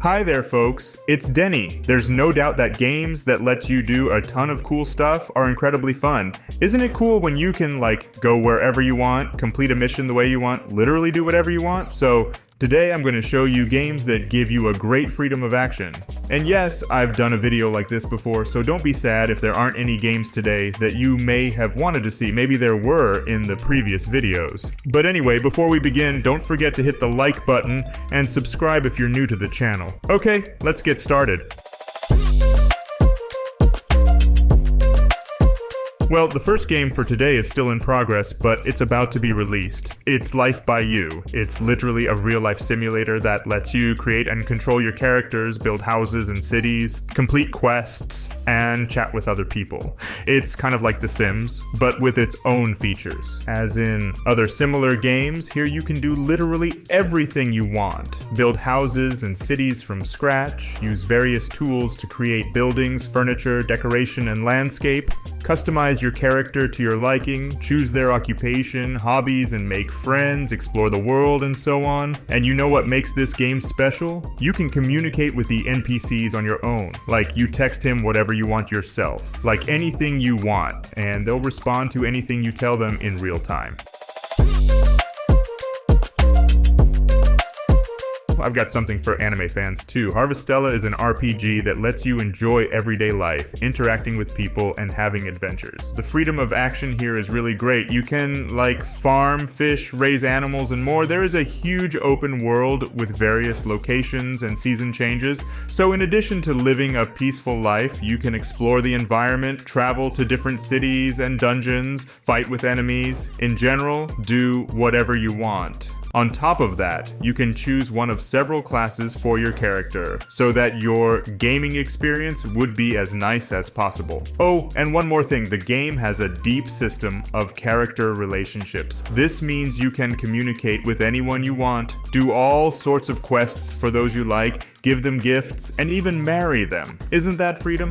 Hi there folks, it's Deni. There's no doubt that games that let you do a ton of cool stuff are incredibly fun. Isn't it cool when you can go wherever you want, complete a mission the way you want, literally do whatever you want? So today I'm going to show you games that give you a great freedom of action. And yes, I've done a video like this before, so don't be sad if there aren't any games today that you may have wanted to see. Maybe there were in the previous videos. But anyway, before we begin, don't forget to hit the like button and subscribe if you're new to the channel. Okay, let's get started. Well, the first game for today is still in progress, but it's about to be released. It's Life by You. It's literally a real-life simulator that lets you create and control your characters, build houses and cities, complete quests, and chat with other people. It's kind of like The Sims, but with its own features. As in other similar games, here you can do literally everything you want. Build houses and cities from scratch, use various tools to create buildings, furniture, decoration, and landscape, customize your character to your liking, choose their occupation, hobbies, and make friends, explore the world, and so on. And you know what makes this game special? You can communicate with the NPCs on your own. Like, you text him whatever you want yourself. Like anything you want, and they'll respond to anything you tell them in real time. I've got something for anime fans too. Harvestella is an RPG that lets you enjoy everyday life, interacting with people, and having adventures. The freedom of action here is really great. You can, farm, fish, raise animals, and more. There is a huge open world with various locations and season changes. So in addition to living a peaceful life, you can explore the environment, travel to different cities and dungeons, fight with enemies. In general, do whatever you want. On top of that, you can choose one of several classes for your character, so that your gaming experience would be as nice as possible. Oh, and one more thing, the game has a deep system of character relationships. This means you can communicate with anyone you want, do all sorts of quests for those you like, give them gifts, and even marry them. Isn't that freedom?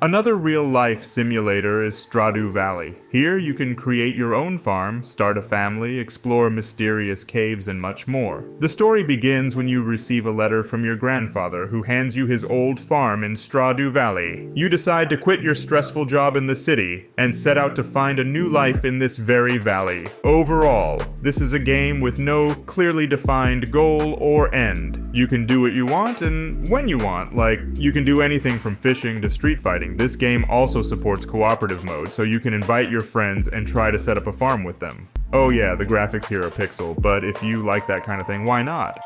Another real-life simulator is Stradew Valley. Here you can create your own farm, start a family, explore mysterious caves, and much more. The story begins when you receive a letter from your grandfather who hands you his old farm in Stradew Valley. You decide to quit your stressful job in the city and set out to find a new life in this very valley. Overall, this is a game with no clearly defined goal or end. You can do what you want and when you want, you can do anything from fishing to street fighting. This game also supports cooperative mode, so you can invite your friends and try to set up a farm with them. Oh yeah, the graphics here are pixel, but if you like that kind of thing, why not?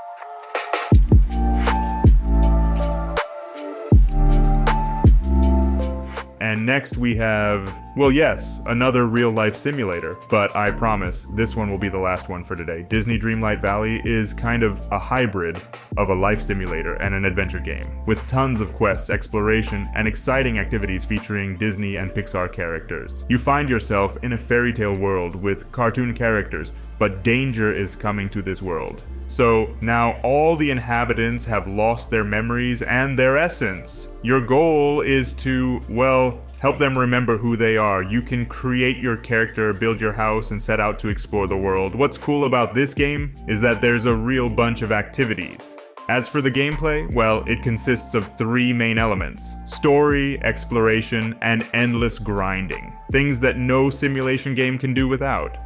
And next we have, well yes, another real-life simulator, but I promise this one will be the last one for today. Disney Dreamlight Valley is kind of a hybrid of a life simulator and an adventure game, with tons of quests, exploration, and exciting activities featuring Disney and Pixar characters. You find yourself in a fairy tale world with cartoon characters, but danger is coming to this world. So now all the inhabitants have lost their memories and their essence. Your goal is to, well, help them remember who they are. You can create your character, build your house, and set out to explore the world. What's cool about this game is that there's a real bunch of activities. As for the gameplay, well, it consists of three main elements: story, exploration, and endless grinding. Things that no simulation game can do without.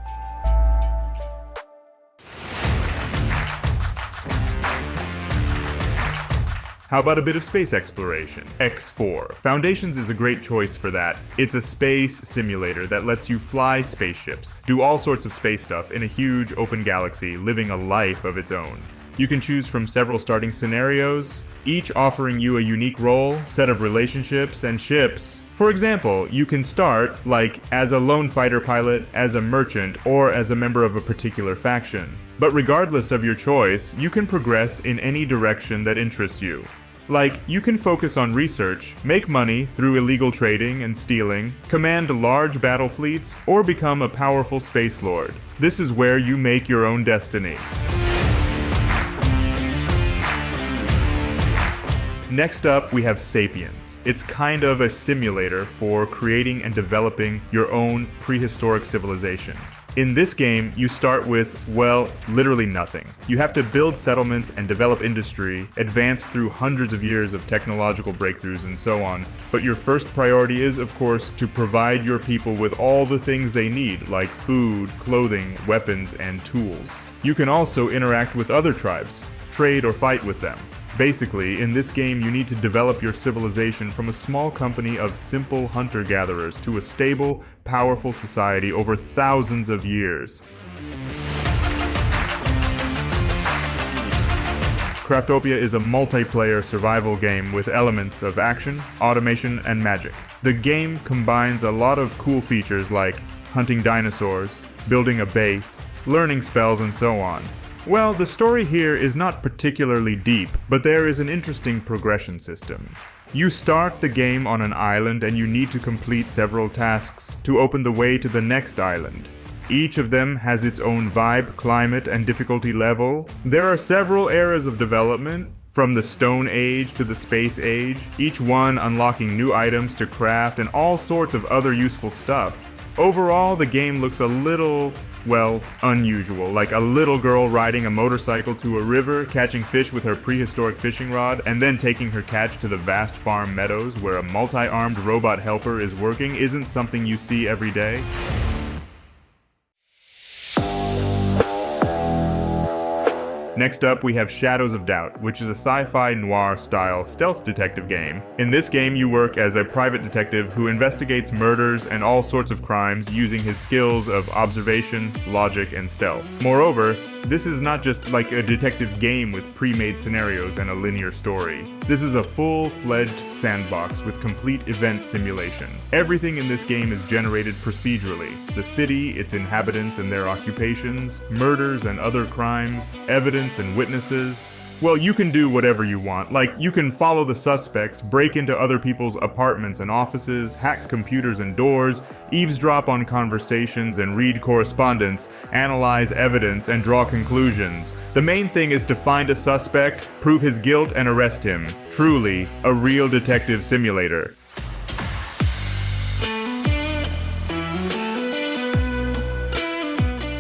How about a bit of space exploration? X4. Foundations is a great choice for that. It's a space simulator that lets you fly spaceships, do all sorts of space stuff in a huge open galaxy, living a life of its own. You can choose from several starting scenarios, each offering you a unique role, set of relationships, and ships. For example, you can start, as a lone fighter pilot, as a merchant, or as a member of a particular faction. But regardless of your choice, you can progress in any direction that interests you. You can focus on research, make money through illegal trading and stealing, command large battle fleets, or become a powerful space lord. This is where you make your own destiny. Next up, we have Sapiens. It's kind of a simulator for creating and developing your own prehistoric civilization. In this game, you start with, well, literally nothing. You have to build settlements and develop industry, advance through hundreds of years of technological breakthroughs and so on. But your first priority is, of course, to provide your people with all the things they need, like food, clothing, weapons, and tools. You can also interact with other tribes, trade or fight with them. Basically, in this game you need to develop your civilization from a small company of simple hunter-gatherers to a stable, powerful society over thousands of years. Craftopia is a multiplayer survival game with elements of action, automation, and magic. The game combines a lot of cool features like hunting dinosaurs, building a base, learning spells, and so on. Well, the story here is not particularly deep, but there is an interesting progression system. You start the game on an island and you need to complete several tasks to open the way to the next island. Each of them has its own vibe, climate, and difficulty level. There are several eras of development, from the Stone Age to the Space Age, each one unlocking new items to craft and all sorts of other useful stuff. Overall, the game looks a little, well, unusual, like a little girl riding a motorcycle to a river, catching fish with her prehistoric fishing rod, and then taking her catch to the vast farm meadows where a multi-armed robot helper is working isn't something you see every day. Next up, we have Shadows of Doubt, which is a sci-fi noir-style stealth detective game. In this game, you work as a private detective who investigates murders and all sorts of crimes using his skills of observation, logic, and stealth. Moreover, this is not just like a detective game with pre-made scenarios and a linear story. This is a full-fledged sandbox with complete event simulation. Everything in this game is generated procedurally. The city, its inhabitants and their occupations, murders and other crimes, evidence and witnesses. Well, you can do whatever you want. Like, you can follow the suspects, break into other people's apartments and offices, hack computers and doors, eavesdrop on conversations and read correspondence, analyze evidence, and draw conclusions. The main thing is to find a suspect, prove his guilt, and arrest him. Truly, a real detective simulator.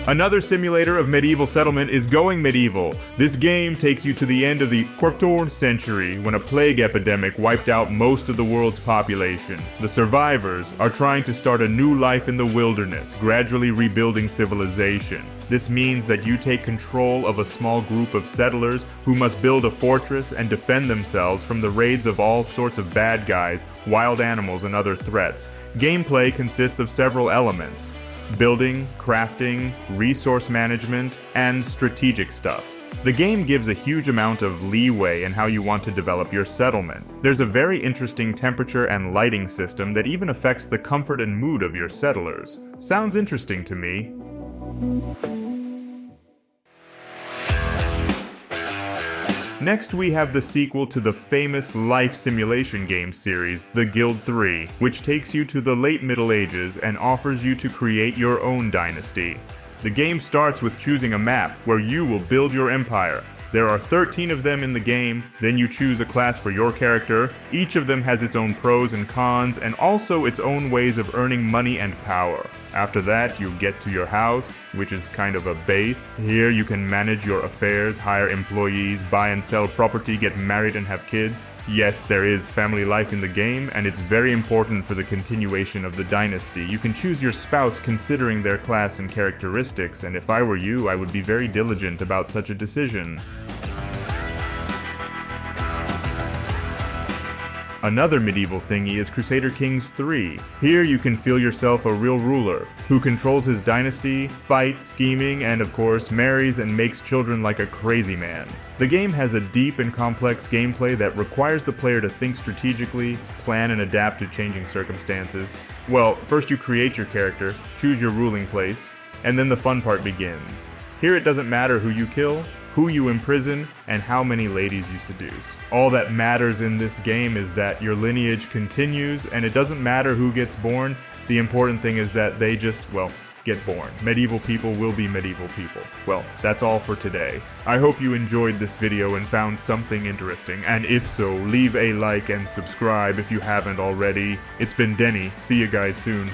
Another simulator of medieval settlement is Going Medieval. This game takes you to the end of the 14th century when a plague epidemic wiped out most of the world's population. The survivors are trying to start a new life in the wilderness, gradually rebuilding civilization. This means that you take control of a small group of settlers who must build a fortress and defend themselves from the raids of all sorts of bad guys, wild animals, and other threats. Gameplay consists of several elements: building, crafting, resource management, and strategic stuff. The game gives a huge amount of leeway in how you want to develop your settlement. There's a very interesting temperature and lighting system that even affects the comfort and mood of your settlers. Sounds interesting to me. Next, we have the sequel to the famous life simulation game series, The Guild 3, which takes you to the late Middle Ages and offers you to create your own dynasty. The game starts with choosing a map where you will build your empire. There are 13 of them in the game, then you choose a class for your character. Each of them has its own pros and cons, and also its own ways of earning money and power. After that, you get to your house, which is kind of a base. Here you can manage your affairs, hire employees, buy and sell property, get married and have kids. Yes, there is family life in the game, and it's very important for the continuation of the dynasty. You can choose your spouse considering their class and characteristics, and if I were you, I would be very diligent about such a decision. Another medieval thingy is Crusader Kings 3. Here you can feel yourself a real ruler, who controls his dynasty, fights, scheming, and of course marries and makes children like a crazy man. The game has a deep and complex gameplay that requires the player to think strategically, plan and adapt to changing circumstances. Well, first you create your character, choose your ruling place, and then the fun part begins. Here it doesn't matter who you kill, who you imprison, and how many ladies you seduce. All that matters in this game is that your lineage continues, and it doesn't matter who gets born. The important thing is that they just, well, get born. Medieval people will be medieval people. Well, that's all for today. I hope you enjoyed this video and found something interesting, and if so, leave a like and subscribe if you haven't already. It's been Deni. See you guys soon.